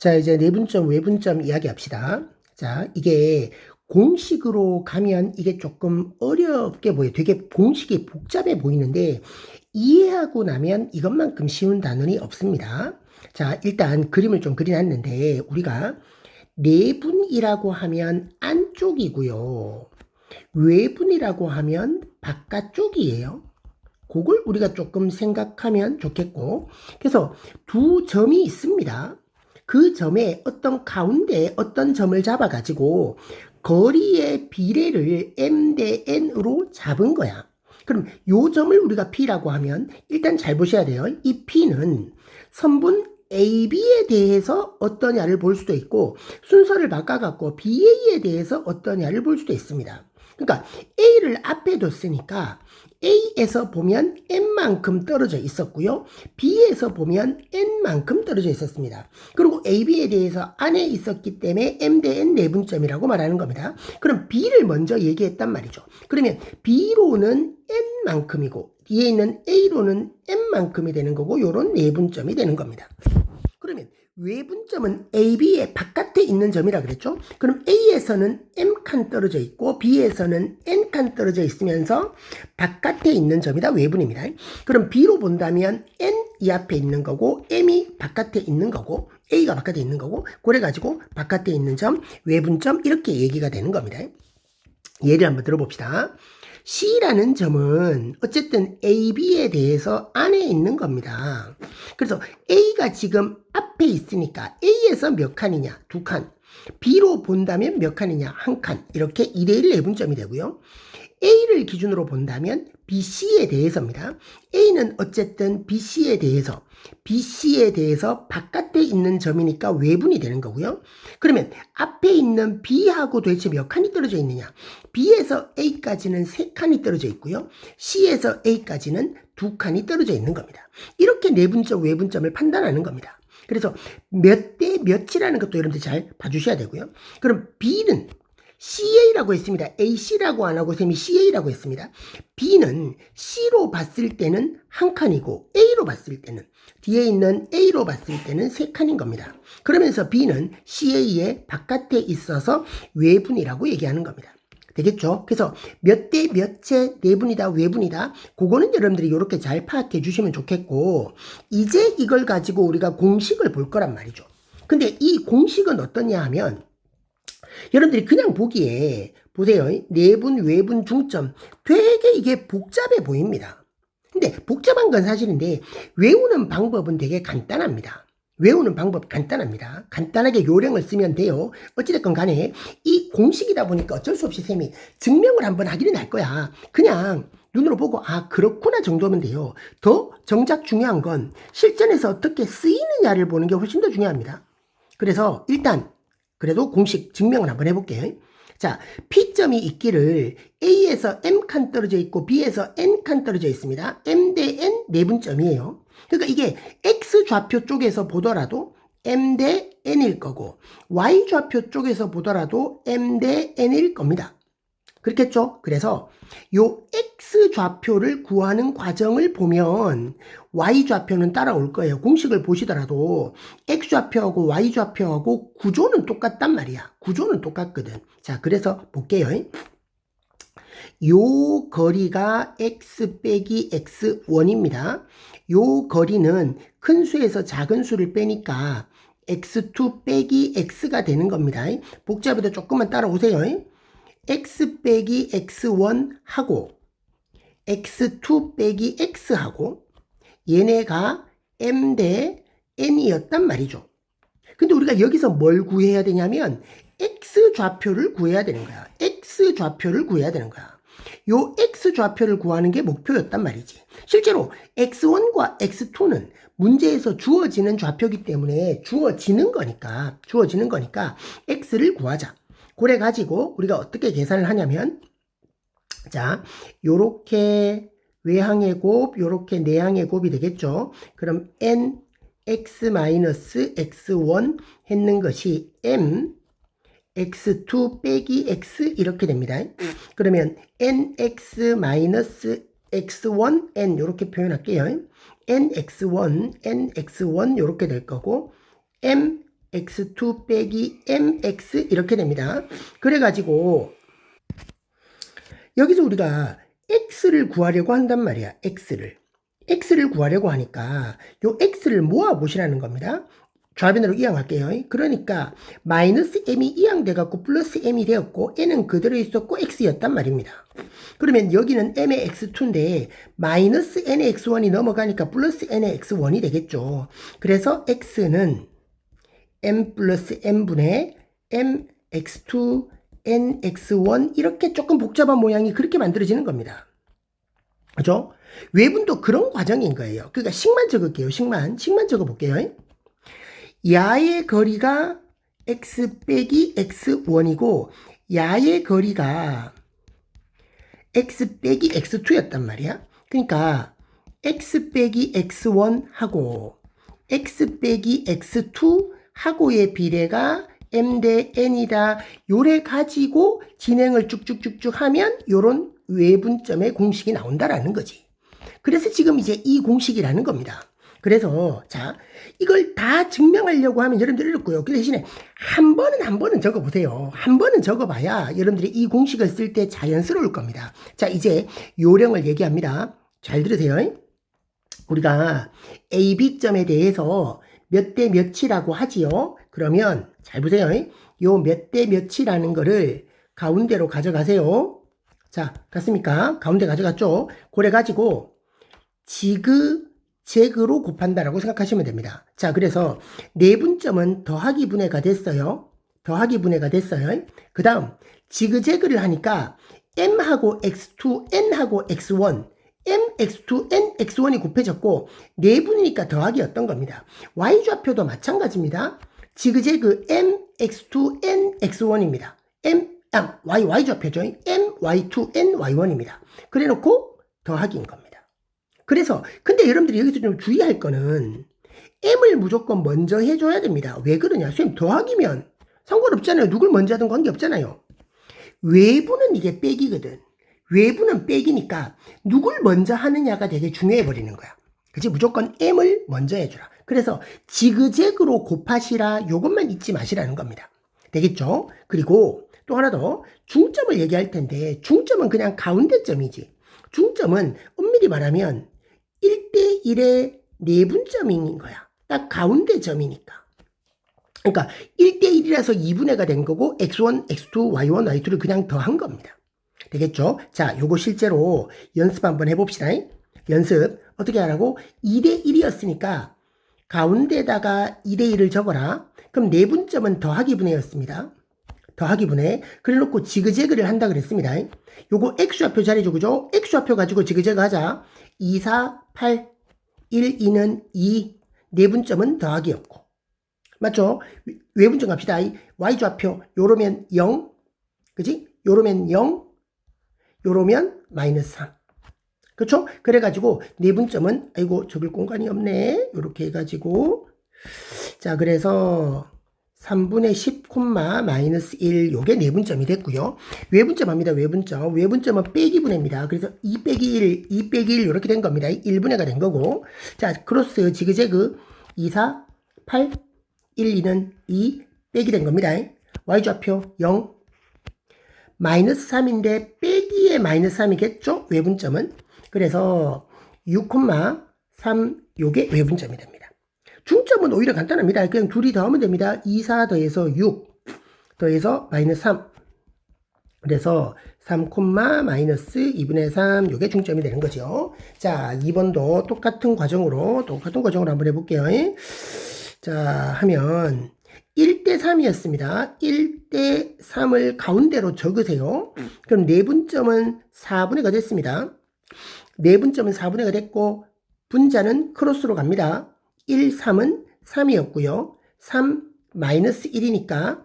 자, 이제 내분점, 외분점 이야기합시다. 자, 이게 공식으로 가면 이게 조금 어렵게 보여요. 되게 공식이 복잡해 보이는데 이해하고 나면 이것만큼 쉬운 단원이 없습니다. 자, 일단 그림을 좀 그려놨는데 우리가 내분이라고 하면 안쪽이고요. 외분이라고 하면 바깥쪽이에요. 그걸 우리가 조금 생각하면 좋겠고, 그래서 두 점이 있습니다. 그 점에 어떤 가운데 어떤 점을 잡아가지고 거리의 비례를 m 대 n으로 잡은 거야. 그럼 요 점을 우리가 P라고 하면 일단 잘 보셔야 돼요. 이 P는 선분 AB에 대해서 어떠냐를 볼 수도 있고 순서를 바꿔갖고 BA에 대해서 어떠냐를 볼 수도 있습니다. 그러니까 A를 앞에 뒀으니까 A에서 보면 N만큼 떨어져 있었고요. B에서 보면 N만큼 떨어져 있었습니다. 그리고 AB에 대해서 안에 있었기 때문에 M 대 N 내분점이라고 말하는 겁니다. 그럼 B를 먼저 얘기했단 말이죠. 그러면 B로는 N만큼이고 뒤에 있는 A로는 N만큼이 되는 거고 요런 내분점이 되는 겁니다. 그러면 외분점은 AB의 바깥에 있는 점이라 그랬죠? 그럼 A에서는 M칸 떨어져 있고 B에서는 N칸 떨어져 있으면서 바깥에 있는 점이다 외분입니다. 그럼 B로 본다면 N 이 앞에 있는 거고 M이 바깥에 있는 거고 A가 바깥에 있는 거고 그래가지고 바깥에 있는 점 외분점 이렇게 얘기가 되는 겁니다. 예를 한번 들어봅시다. C라는 점은 어쨌든 AB에 대해서 안에 있는 겁니다. 그래서 A가 지금 앞에 있으니까 A에서 몇 칸이냐? 2칸. B로 본다면 몇 칸이냐? 1칸. 이렇게 2대1 내분점이 되고요. A를 기준으로 본다면 BC에 대해서입니다. A는 어쨌든 BC에 대해서 바깥에 있는 점이니까 외분이 되는 거고요. 그러면 앞에 있는 B하고 도대체 몇 칸이 떨어져 있느냐? B에서 A까지는 3칸이 떨어져 있고요. C에서 A까지는 2칸이 떨어져 있는 겁니다. 이렇게 내분점, 외분점을 판단하는 겁니다. 그래서 몇 대 몇이라는 것도 여러분들 잘 봐주셔야 되고요. 그럼 B는 CA라고 했습니다. AC라고 안 하고 쌤이 CA라고 했습니다. B는 C로 봤을 때는 한 칸이고 A로 봤을 때는 뒤에 있는 A로 봤을 때는 3칸인 겁니다. 그러면서 B는 CA의 바깥에 있어서 외분이라고 얘기하는 겁니다. 되겠죠? 그래서 몇 대 몇의 내분이다 외분이다 그거는 여러분들이 이렇게 잘 파악해 주시면 좋겠고 이제 이걸 가지고 우리가 공식을 볼 거란 말이죠. 근데 이 공식은 어떠냐 하면 여러분들이 그냥 보기에 보세요. 내분, 외분, 중점 되게 이게 복잡해 보입니다. 근데 복잡한 건 사실인데 외우는 방법은 되게 간단합니다. 외우는 방법 간단합니다. 간단하게 요령을 쓰면 돼요. 어찌됐건 간에 이 공식이다 보니까 어쩔 수 없이 쌤이 증명을 한번 하기는 할 거야. 그냥 눈으로 보고 아 그렇구나 정도면 돼요. 더 정작 중요한 건 실전에서 어떻게 쓰이느냐를 보는 게 훨씬 더 중요합니다. 그래서 일단 그래도 공식 증명을 한번 해볼게요. 자, P점이 있기를 A에서 M칸 떨어져 있고 B에서 N칸 떨어져 있습니다. M 대 N 내분점이에요. 그러니까 이게 X좌표 쪽에서 보더라도 M 대 N일 거고 Y좌표 쪽에서 보더라도 M 대 N일 겁니다. 그렇겠죠? 그래서 요 X좌표를 구하는 과정을 보면 Y좌표는 따라올 거예요. 공식을 보시더라도 X좌표하고 Y좌표하고 구조는 똑같단 말이야. 구조는 똑같거든. 자, 그래서 볼게요. 요 거리가 X 빼기 X1입니다. 요 거리는 큰 수에서 작은 수를 빼니까 X2 빼기 X가 되는 겁니다. 복잡해도 조금만 따라오세요. X 빼기 X1 하고 X2 빼기 X 하고 얘네가 M 대 N이었단 말이죠. 근데 우리가 여기서 뭘 구해야 되냐면 X좌표를 구해야 되는 거야. X좌표를 구해야 되는 거야. 요 X좌표를 구하는 게 목표였단 말이지. 실제로 X1과 X2는 문제에서 주어지는 좌표이기 때문에 주어지는 거니까 X를 구하자. 그래 가지고 우리가 어떻게 계산을 하냐면 자, 요렇게 외항의 곱, 요렇게 내항의 곱이 되겠죠. 그럼 n x-x1 했는 것이 m x2 빼기 x 이렇게 됩니다. 그러면 nx-x1 n 요렇게 표현할게요. nx1 요렇게 될 거고 m x2 빼기 mx 이렇게 됩니다. 그래가지고 여기서 우리가 x를 구하려고 한단 말이야. x를 구하려고 하니까 요 x를 모아보시라는 겁니다. 좌변으로 이항할게요. 그러니까 마이너스 m이 이항돼 갖고 플러스 m이 되었고 n은 그대로 있었고 x였단 말입니다. 그러면 여기는 m의 x2인데 마이너스 n의 x1이 넘어가니까 플러스 n의 x1이 되겠죠. 그래서 x는 m 플러스 n분의 m x2 n x1 이렇게 조금 복잡한 모양이 그렇게 만들어지는 겁니다. 그죠? 외분도 그런 과정인 거예요. 그러니까 식만 적을게요. 식만 적어볼게요. 야의 거리가 x 빼기 x1이고 야의 거리가 x 빼기 x2였단 말이야. 그러니까 x 빼기 x1하고 x 빼기 x2하고의 비례가 m 대 n이다. 요래 가지고 진행을 쭉쭉쭉쭉 하면 요런 외분점의 공식이 나온다라는 거지. 그래서 지금 이제 이 공식이라는 겁니다. 그래서 자 이걸 다 증명하려고 하면 여러분들 어렵고요. 그 대신에 한 번은 적어보세요. 한 번은 적어봐야 여러분들이 이 공식을 쓸 때 자연스러울 겁니다. 자 이제 요령을 얘기합니다. 잘 들으세요. 우리가 A, B점에 대해서 몇 대 몇이라고 하지요. 그러면 잘 보세요. 요 몇 대 몇이라는 거를 가운데로 가져가세요. 자 갔습니까? 가운데 가져갔죠. 그래 가지고 지그재그로 곱한다라고 생각하시면 됩니다. 자 그래서 내분점은 더하기 분해가 됐어요. 그 다음 지그재그를 하니까 m하고 x2 n하고 x1 m, x2, n, x1이 곱해졌고 내분이니까 더하기였던 겁니다. y좌표도 마찬가지입니다. 지그재그 m, x2, n, x1입니다. y좌표죠. m, y2, n, y1입니다. 그래놓고 더하기인 겁니다. 그래서 근데 여러분들이 여기서 좀 주의할 거는 m을 무조건 먼저 해줘야 됩니다. 왜 그러냐? 선생님 더하기면 상관없잖아요. 누굴 먼저 하든 관계없잖아요. 외부는 이게 빼기거든. 외부는 빼기니까 누굴 먼저 하느냐가 되게 중요해 버리는 거야. 그치? 무조건 m을 먼저 해주라. 그래서 지그재그로 곱하시라 요것만 잊지 마시라는 겁니다. 되겠죠? 그리고 또 하나 더 중점을 얘기할 텐데 중점은 그냥 가운데 점이지. 중점은 엄밀히 말하면 1대1의 내분점인 거야. 딱 가운데 점이니까. 그러니까 1대1이라서 2분해가 된 거고 x1, x2, y1, y2를 그냥 더한 겁니다. 되겠죠? 자, 요거 실제로 연습 한번 해봅시다. 연습 어떻게 하라고? 2대1이었으니까 가운데다가 2대1을 적어라. 그럼 내분점은 더하기 분해였습니다. 더하기 분해. 그래놓고 지그재그를 한다 그랬습니다. 요거 x좌표 자리죠. 그죠? x좌표 가지고 지그재그 하자. 2, 4, 8, 1, 2는 2. 내분점은 더하기였고. 맞죠? 외분점 갑시다. y좌표 요러면 0. 그지? 요러면 0. 요러면 마이너스 3. 그렇죠? 그래가지고 내분점은 아이고 적을 공간이 없네. 요렇게 해가지고 자 그래서 3분의 10, 마이너스 1 요게 내분점이 됐고요. 외분점 합니다. 외분점은 빼기 분해입니다. 그래서 2 빼기 1, 2 빼기 1 요렇게 된 겁니다. 1분해가 된 거고 자 크로스 지그재그 2, 4, 8, 1, 2는 2 빼기 된 겁니다. y좌표 0 마이너스 3인데 빼기에 마이너스 3이겠죠? 외분점은. 그래서 6, 3 요게 외분점이 됩니다. 중점은 오히려 간단합니다. 그냥 둘이 더하면 됩니다. 2, 4 더해서 6 더해서 마이너스 3 그래서 3, 마이너스 2분의 3 요게 중점이 되는 거죠. 자 2번도 똑같은 과정으로 한번 해볼게요. 자 하면 1대 3이었습니다. 1대 3을 가운데로 적으세요. 그럼 내분점은 4분의가 됐습니다. 내분점은 4분의가 됐고 분자는 크로스로 갑니다. 1, 3은 3이었고요. 3 마이너스 1이니까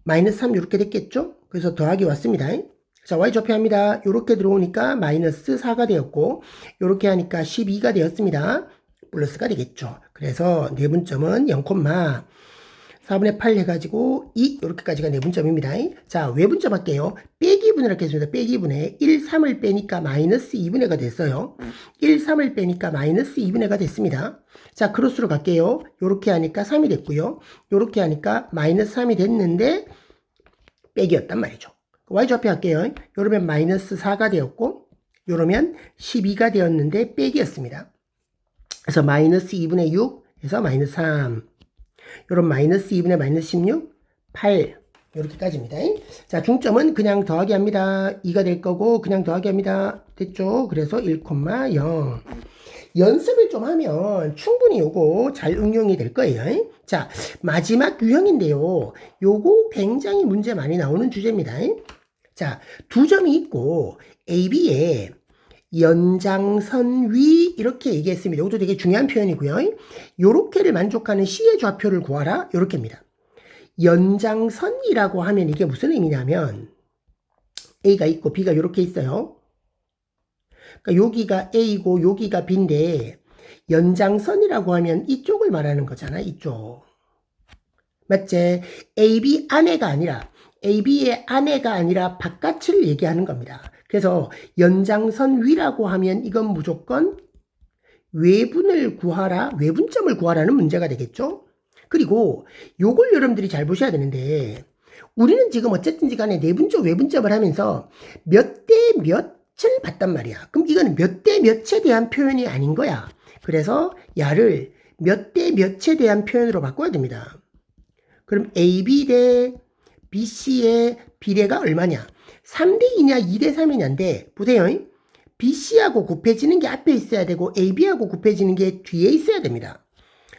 마이너스 3 이렇게 됐겠죠? 그래서 더하기 왔습니다. 자 y좌표 합니다. 이렇게 들어오니까 마이너스 4가 되었고 이렇게 하니까 12가 되었습니다. 플러스가 되겠죠. 그래서 내분점은 0, 4분의 8 해가지고 2 이렇게까지가 내분점입니다. 자, 외분점 할게요. 빼기 분해를 했습니다. 빼기 분해 1, 3을 빼니까 마이너스 2분해가 됐어요. 1, 3을 빼니까 마이너스 2분해가 됐습니다. 자, 크로스로 갈게요. 요렇게 하니까 3이 됐고요. 요렇게 하니까 마이너스 3이 됐는데 빼기였단 말이죠. y좌표 할게요. 요러면 마이너스 4가 되었고 요러면 12가 되었는데 빼기였습니다. 그래서 마이너스 2분의 6 해서 마이너스 3. 요런 마이너스 2분의 마이너스 16, 8 이렇게까지입니다. 자, 중점은 그냥 더하기 합니다. 2가 될 거고 그냥 더하기 합니다. 됐죠? 그래서 1,0. 연습을 좀 하면 충분히 요거 잘 응용이 될 거예요. 자, 마지막 유형인데요. 요거 굉장히 문제 많이 나오는 주제입니다. 자, 두 점이 있고 AB에 연장선 위 이렇게 얘기했습니다. 이것도 되게 중요한 표현이고요. 요렇게를 만족하는 C의 좌표를 구하라. 요렇게입니다. 연장선이라고 하면 이게 무슨 의미냐면 A가 있고 B가 요렇게 있어요. 그러니까 여기가 A고 여기가 B인데 연장선이라고 하면 이쪽을 말하는 거잖아. 이쪽. 맞지? AB 안에가 아니라 AB의 안에가 아니라 바깥을 얘기하는 겁니다. 그래서 연장선 위라고 하면 이건 무조건 외분을 구하라, 외분점을 구하라는 문제가 되겠죠. 그리고 요걸 여러분들이 잘 보셔야 되는데 우리는 지금 어쨌든지 간에 내분점, 외분점을 하면서 몇 대 몇을 봤단 말이야. 그럼 이거는 몇 대 몇에 대한 표현이 아닌 거야. 그래서 야를 몇 대 몇에 대한 표현으로 바꿔야 됩니다. 그럼 AB 대 BC의 비례가 얼마냐? 3대2냐 2대3이냐인데 보세요. BC하고 곱해지는 게 앞에 있어야 되고 AB하고 곱해지는 게 뒤에 있어야 됩니다.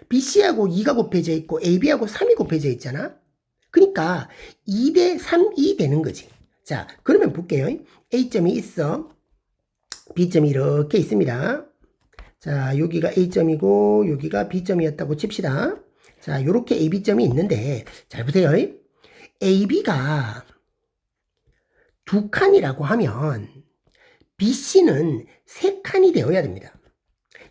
BC하고 2가 곱해져 있고 AB하고 3이 곱해져 있잖아. 그러니까 2대3이 되는 거지. 자, 그러면 볼게요. A점이 있어. B점이 이렇게 있습니다. 자, 여기가 A점이고 여기가 B점이었다고 칩시다. 자, 요렇게 AB점이 있는데 잘 보세요. AB가 두 칸이라고 하면 BC는 세 칸이 되어야 됩니다.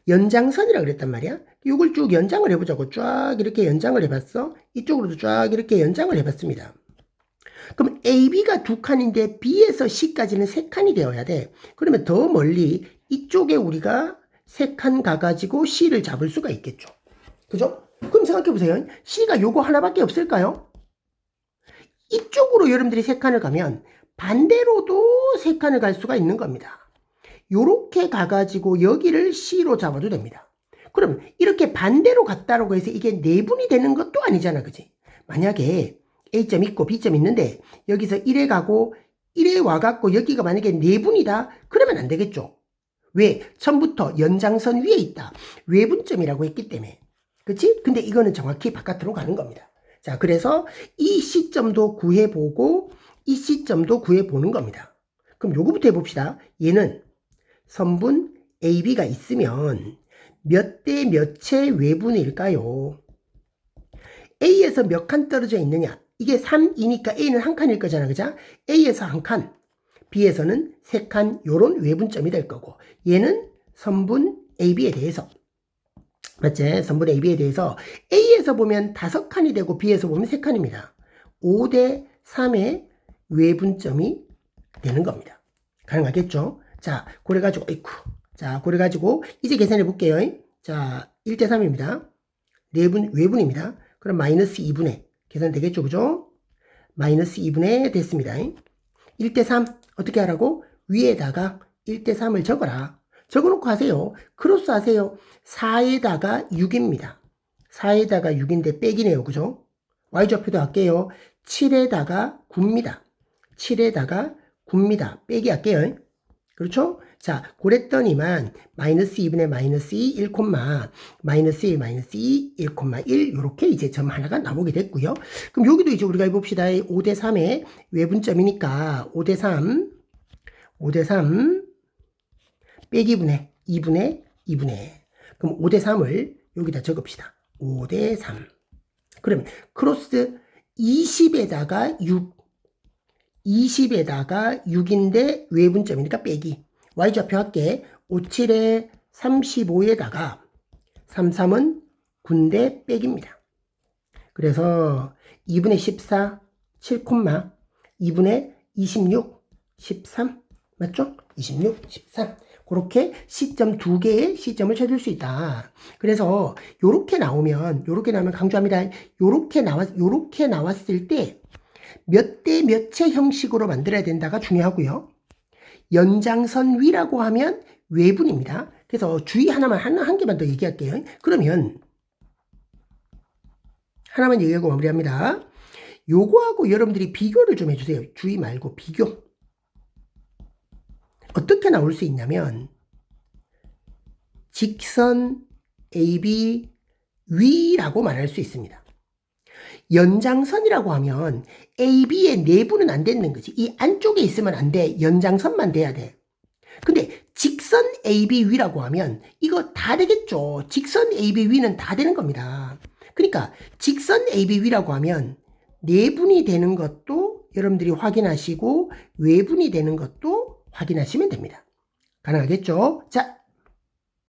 연장선이라고 그랬단 말이야. 이걸 쭉 연장을 해보자고. 쫙 이렇게 연장을 해봤어. 이쪽으로도 쫙 이렇게 연장을 해봤습니다. 그럼 AB가 두 칸인데 B에서 C까지는 세 칸이 되어야 돼. 그러면 더 멀리 이쪽에 우리가 세 칸 가가지고 C를 잡을 수가 있겠죠. 그죠? 그럼 생각해보세요. C가 요거 하나밖에 없을까요? 이쪽으로 여러분들이 세 칸을 가면 반대로도 세 칸을 갈 수가 있는 겁니다. 요렇게 가가지고 여기를 C로 잡아도 됩니다. 그럼 이렇게 반대로 갔다라고 해서 이게 내분이 되는 것도 아니잖아. 그지? 만약에 A점 있고 B점 있는데 여기서 1에 가고 1에 와갖고 여기가 만약에 내분이다. 그러면 안 되겠죠. 왜? 처음부터 연장선 위에 있다. 외분점이라고 했기 때문에. 그치? 근데 이거는 정확히 바깥으로 가는 겁니다. 자, 그래서 이 시점도 구해보고 이 시점도 구해보는 겁니다. 그럼 요거부터 해봅시다. 얘는 선분 AB가 있으면 몇 대 몇의 외분일까요? A에서 몇 칸 떨어져 있느냐? 이게 3이니까 A는 한 칸일 거잖아. 그죠? A에서 한 칸, B에서는 세 칸, 요런 외분점이 될 거고 얘는 선분 AB에 대해서 맞지? 선분 AB에 대해서 A에서 보면 5칸이 되고 B에서 보면 3칸입니다. 5대 3의 외분점이 되는 겁니다. 가능하겠죠? 자, 그래가지고, 자, 그래가지고, 이제 계산해 볼게요. 자, 1대 3입니다. 외분입니다. 그럼 마이너스 2분의, 계산 되겠죠? 그죠? 마이너스 2분의 됐습니다. 1대 3, 어떻게 하라고? 위에다가 1대 3을 적어라. 적어놓고 하세요. 크로스 하세요. 4에다가 6입니다. 4에다가 6인데 빼기네요. 그죠? y좌표도 할게요. 7에다가 9입니다. 7에다가 9입니다. 빼기 할게요. 그렇죠? 자, 그랬더니만 마이너스 2분의 마이너스 2, 1, 마이너스 1, 마이너스 2, 1,1 이렇게 이제 점 하나가 나오게 됐고요. 그럼 여기도 이제 우리가 해봅시다. 5대 3의 외분점이니까 5대 3 빼기 분의 2분의 2분의 그럼 5대 3을 여기다 적읍시다. 5대 3 그러면 크로스 20에다가 6 20에다가 6인데 외분점이니까 빼기 y좌표 할게 57에 35에다가 33은 9인데 빼기입니다. 그래서 2분의 14, 7, 2분의 26, 13 맞죠? 26, 13 그렇게 시점 두 개의 시점을 찾을 수 있다. 그래서 요렇게 나오면 강조합니다. 요렇게 나왔을 때 몇 대 몇의 형식으로 만들어야 된다가 중요하고요. 연장선 위라고 하면 외분입니다. 그래서 주의 하나만 한 개만 더 얘기할게요. 그러면 하나만 얘기하고 마무리합니다. 요거하고 여러분들이 비교를 좀 해주세요. 주의 말고 비교. 어떻게 나올 수 있냐면 직선 AB 위라고 말할 수 있습니다. 연장선이라고 하면 AB의 내부는 안 되는 거지. 이 안쪽에 있으면 안 돼. 연장선만 돼야 돼. 근데 직선 AB 위라고 하면 이거 다 되겠죠. 직선 AB 위는 다 되는 겁니다. 그러니까 직선 AB 위라고 하면 내분이 되는 것도 여러분들이 확인하시고 외분이 되는 것도 확인하시면 됩니다. 가능하겠죠? 자,